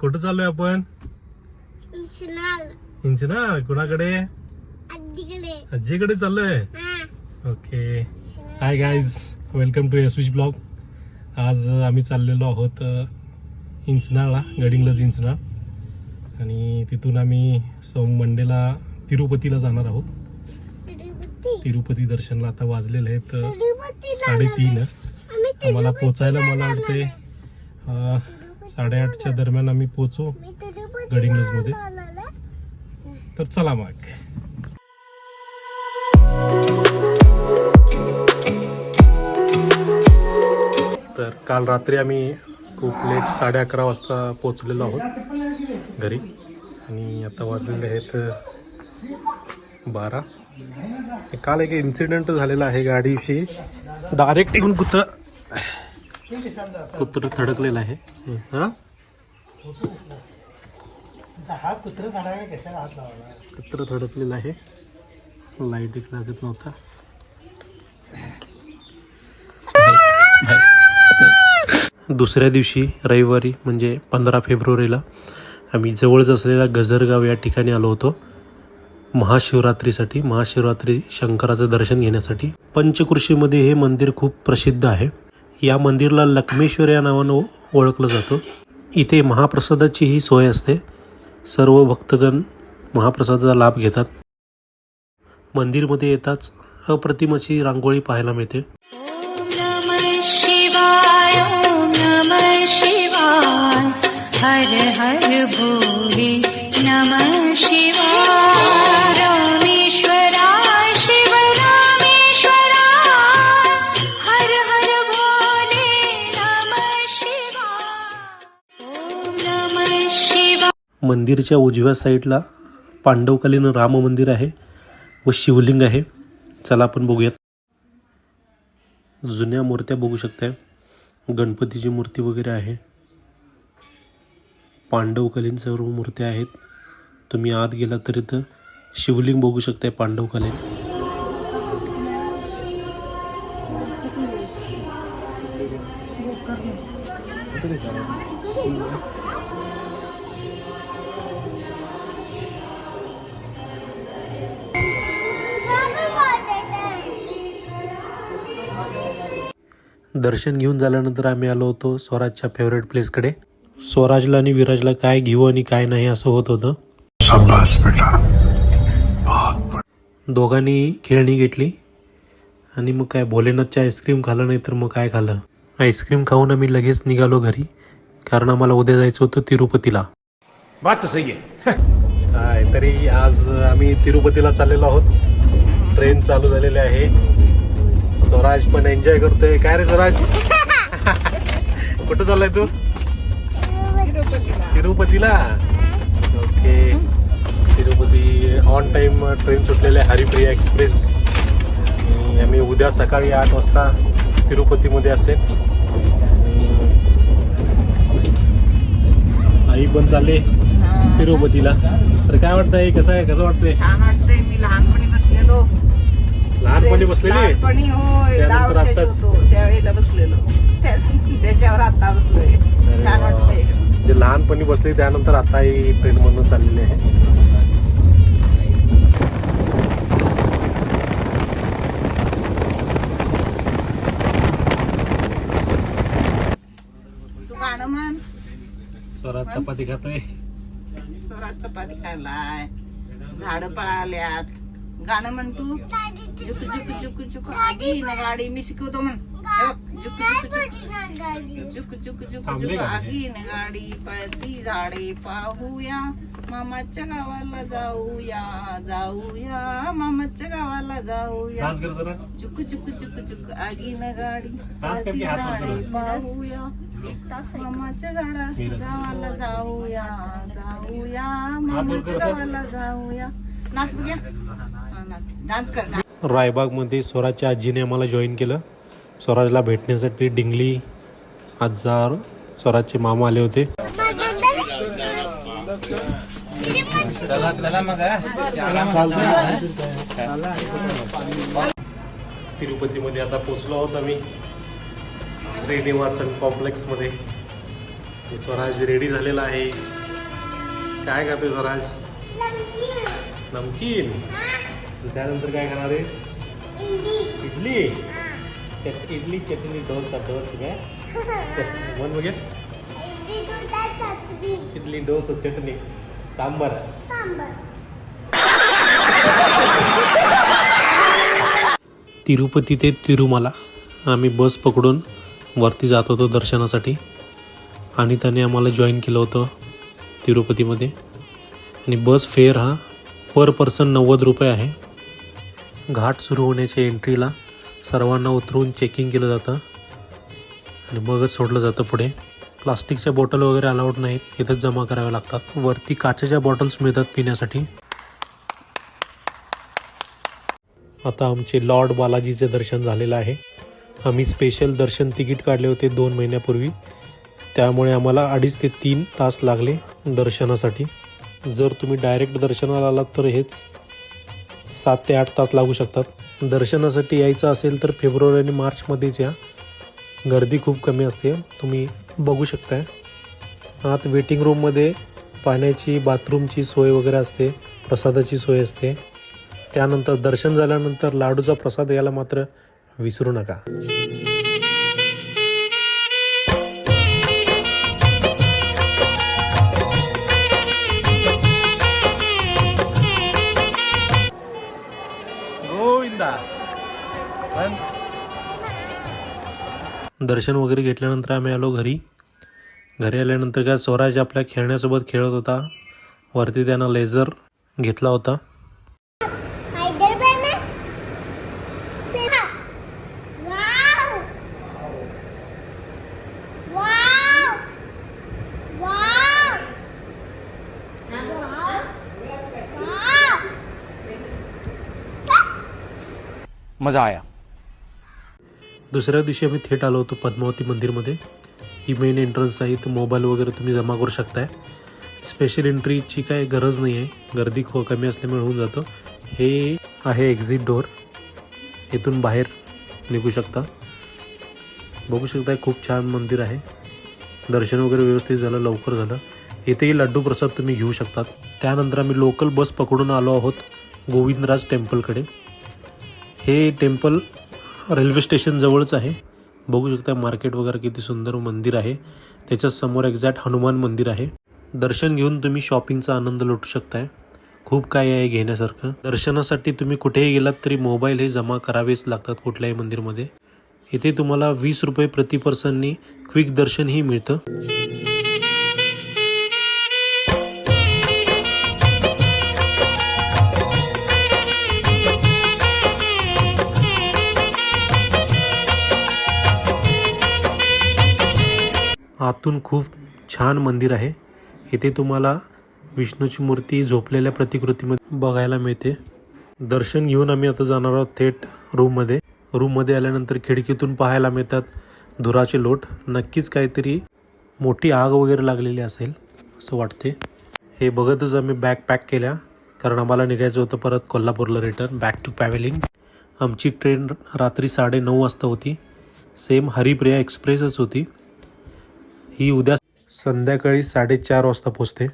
कुठं चाललोय आपण? इंचनाल. कुणाकडे? आजीकडे चाललोय. Okay. Hi guys, welcome to Yashvish blog. आज आम्ही चाललेलो आहोत इंचनाळला, गडिंग्लज इंचनाळ, आणि तिथून आम्ही मंडेला तिरुपतीला जाणार आहोत. तिरुपती दर्शनला आता वाजलेले आहेत 3:30. आम्हाला पोचायला मला वाटते 8:30च्या दरम्यान आम्ही पोचू गडिंग्लज मध्ये. तर चला मग. तर काल रात्री आम्ही खूप लेट 11:30 वाजता पोचलेलो आहोत घरी, आणि आता वाजलेले आहेत 12. काल एक इन्सिडेंट झालेला आहे गाडीविषयी. डायरेक्ट येऊन कुत्र थडकलेलं आहे. कुत्र थडकलेलं आहे. लाईट लागत नव्हता. दुसऱ्या दिवशी रविवारी म्हणजे 15 फेब्रुवारीला आम्ही जवळच असलेल्या गजरगाव या ठिकाणी आलो होतो महाशिवरात्रीसाठी. महाशिवरात्री शंकराचं दर्शन घेण्यासाठी. पंचकृषीमध्ये हे मंदिर खूप प्रसिद्ध आहे. या मंदिराला लक्ष्मेश्वर या नावानं ओळखलं जातं. इथे महाप्रसादाची ही सोय असते. सर्व भक्तगण महाप्रसादाचा लाभ घेतात. मंदिरमध्ये येताच अप्रतिम अशी रांगोळी पाहायला मिळते. हर हर भोले नमः शिवाय. रामेश्वराय शिव रामेश्वराय. हर हर भोले नमः शिवाय. ओम नमः शिवाय. मंदिरच्या उजव्या साईडला पांडवकालीन राम मंदिर आहे व शिवलिंग आहे. चला आपण बघूयात. जुन्या मूर्त्या बघू शकताय. गणपतीची मूर्ती वगैरे आहे. पांडवकालीन सर्व मूर्त्या आहेत. तुम्ही आत गेला तर इथं शिवलिंग बघू शकताय पांडवकालीन. दर्शन घेऊन झाल्यानंतर आम्ही आलो होतो स्वराजच्या फेवरेट प्लेसकडे. स्वराजला आणि विराजला काय घेऊ आणि काय नाही असं होत होतं. दोघांनी खेळणी घेतली आणि मग काय भोलेनाथचे आईस्क्रीम खाल्लं, नाही तर मग काय खाल्लं. आईस्क्रीम खाऊन आम्ही लगेच निघालो घरी, कारण आम्हाला उद्या जायचं होतं तिरुपतीला. बात सही आहे. काय तरी आज आम्ही तिरुपतीला चाललेलो आहोत. ट्रेन चालू झालेली आहे. स्वराज पण एन्जॉय करतोय. काय रे स्वराज? कुठं चाललाय तू? तिरुपतीला. Okay. Tirupati on time train सुटलेली आहे, हरिप्रिया एक्सप्रेस. आणि आम्ही उद्या सकाळी 8 वाजता तिरुपतीमध्ये असेल. आई पण चालले तिरुपतीला. तर काय वाटतंय? कसं वाटतंय? छान वाटतंय. मी लहानपणी बसलेलो. लहानपणी बसलेली? लहानपणी होय, 10 वर्षाची होतो त्यावेळेला बसलेलो. त्याच्यावर आता बसलोय. छान वाटतंय. जे लहानपणी बसले त्यानंतर आता ही ट्रेन मधून चाललेली आहे. तू गाणं म्हण. स्वराज चपाती खातोय. स्वराज चपाती खायलाय. झाडं पळाल्यात. गाणं म्हण तू. जुक जुक जुक जुक आगी ना गाडी. मी शिकवतो म्हण. जुक जुक जुक जुक जुक जुक जुक आगी ना गाडी. पळती झाडे पाहूया. मामाच्या गावाला जाऊया. जाऊया मामाच्या गावाला जाऊया. जुक जुक जुक जुक आगी ना गाडी. पळती झाडे पाहूया. मामाच्या गावाला जाऊया. जाऊया मामाच्या गावाला जाऊया. नाच बघूया. डान्स कर. रायबागमध्ये स्वराजच्या आजीने आम्हाला जॉईन केलं. स्वराजला भेटण्यासाठी डिंगली आजार स्वराजचे मामा आले होते. तिरुपतीमध्ये आता पोचलो आहोत आम्ही श्रीनिवासन कॉम्प्लेक्समध्ये. स्वराज रेडी झालेला आहे. काय खाते स्वराज? नमकीन. त्यानंतर काय खाणार आहेस? इडली. इडली चटणी डोसा काय मन बघे. इडली डोसा चटणी सांबार. तिरुपती ते तिरुमला आम्ही बस पकडून वरती जात होतो दर्शनासाठी. आणि त्याने आम्हाला जॉईन केलं होतं तिरुपतीमध्ये. आणि बस फेअर हा पर पर्सन 90 रुपये आहे. घाट सुरू होण्याच्या एंट्रीला सर्वांना उतरवून चेकिंग केलं जातं आणि मगच सोडलं जातं पुढे. प्लास्टिकच्या बॉटल वगैरे अलाउड नाहीत, इथंच जमा कराव्या लागतात. वरती काचेच्या बॉटल्स मिळतात पिण्यासाठी. आता आमचे लॉर्ड बालाजीचे दर्शन झालेलं आहे. आम्ही स्पेशल दर्शन तिकीट काढले होते 2 महिन्यापूर्वी, त्यामुळे आम्हाला 2.5 ते 3 तास लागले दर्शनासाठी. जर तुम्ही डायरेक्ट दर्शनाला आलात तर हेच 7 ते 8 तास लागू शकतात. दर्शनासाठी यायचं असेल तर फेब्रुवारी आणि मार्चमध्येच या. गर्दी खूप कमी असते, तुम्ही बघू शकताय. आत वेटिंग रूममध्ये पाण्याची बाथरूमची सोय वगैरे असते, प्रसादाची सोय असते. त्यानंतर दर्शन झाल्यानंतर लाडूचा प्रसाद यायला मात्र विसरू नका. दर्शन वगैरे घेतल्यानंतर आम्ही आलो घरी. घरी आल्यानंतर काय स्वराज आपल्या खेळण्यासोबत खेळत होता. वरती त्यानं लेझर घेतला होता. मजा आया. दुसऱ्या दिवशी आम्ही थेट आलो होतो पद्मावती मंदिरमध्ये. ही मेन एंट्रन्स आहे. इथं मोबाईल वगैरे तुम्ही जमा करू शकताय. स्पेशल एंट्रीची काय गरज नाही आहे, गर्दी खूप कमी असल्यामुळे होऊन जातं. हे आहे एक्झिट डोअर, इथून बाहेर निघू शकता. बघू शकता खूप छान मंदिर आहे. दर्शन वगैरे व्यवस्थित झालं, लवकर झालं. इथेही लड्डू प्रसाद तुम्ही घेऊ शकतात. त्यानंतर आम्ही लोकल बस पकडून आलो आहोत गोविंदराज टेम्पलकडे. हे टेम्पल रेल्वे स्टेशन जवळच आहे. बघू शकता मार्केट वगैरे किती सुंदर मंदिर आहे. त्याच्याच समोर एक्झॅक्ट हनुमान मंदिर आहे. दर्शन घेऊन तुम्ही शॉपिंगचा आनंद लुटू शकताय. खूप काय आहे घेण्यासारखं. दर्शनासाठी तुम्ही कुठेही गेलात तरी मोबाईल हे जमा करावेच लागतात कुठल्याही मंदिरमध्ये. इथे तुम्हाला 20 रुपये प्रति पर्सननी क्विक दर्शनही मिळतं. आतून खूप छान मंदिर आहे. इथे तुम्हाला विष्णूची मूर्ती झोपलेल्या प्रतिकृतीमध्ये बघायला मिळते. दर्शन घेऊन आम्ही आता जाणार आहोत थेट रूममध्ये. रूममध्ये आल्यानंतर खिडकीतून पाहायला मिळतात धुराचे लोट. नक्कीच काहीतरी मोठी आग वगैरे लागलेली असेल असं वाटते. हे बघतच आम्ही बॅग पॅक केल्या, कारण आम्हाला निघायचं होतं परत कोल्हापूरला रिटर्न बॅक टू पॅव्हेलियन. आमची ट्रेन रात्री 9:30 वाजता होती. सेम हरिप्रिया एक्सप्रेसच होती. ही उद्या संध्याकाळी 4:30 वाजता पोचते.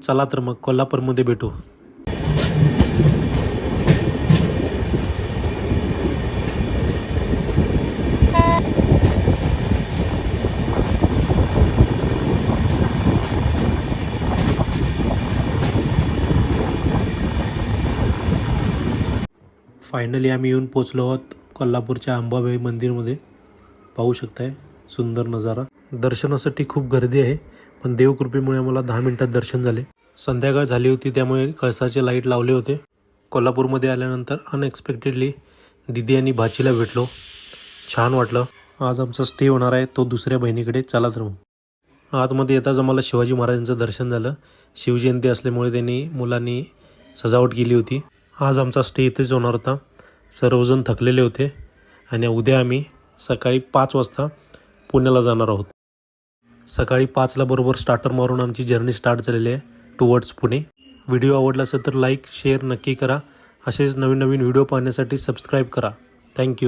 चला तर मग कोल्हापूरमध्ये भेटू. फायनली आम्ही येऊन पोचलो आहोत कोल्हापूरच्या अंबाबाई मंदिरमध्ये. पाहू शकताय सुंदर नजारा. दर्शनासाठी खूप गर्दी आहे, पण देवकृपेमुळे आम्हाला 10 मिनिटात दर्शन झाले. संध्याकाळ झाली होती त्यामुळे कळसाचे लाईट लावले होते. कोल्हापूरमध्ये आल्यानंतर अनएक्सपेक्टेडली दिदी आणि भाचीला भेटलो. छान वाटलं. आज आमचा स्टे होणार आहे तो दुसऱ्या बहिणीकडे. चला तर मग आतमध्ये येताच आम्हाला शिवाजी महाराजांचं दर्शन झालं. शिवजयंती असल्यामुळे त्यांनी मुलांनी सजावट केली होती. आज आमचा स्टे इथेच होणार होता. सर्वजण थकलेले होते आणि उद्या आम्ही सकाळी 5 वाजता पुण्याला जाणार आहोत. सकाळी 5ला बरोबर स्टार्टर मारून आमची जर्नी स्टार्ट झालेली आहे टुवर्ड्स पुणे. व्हिडिओ आवडला असेल तर लाईक शेअर नक्की करा. असेच नवीन नवीन व्हिडिओ पाहण्यासाठी सबस्क्राईब करा. थँक्यू.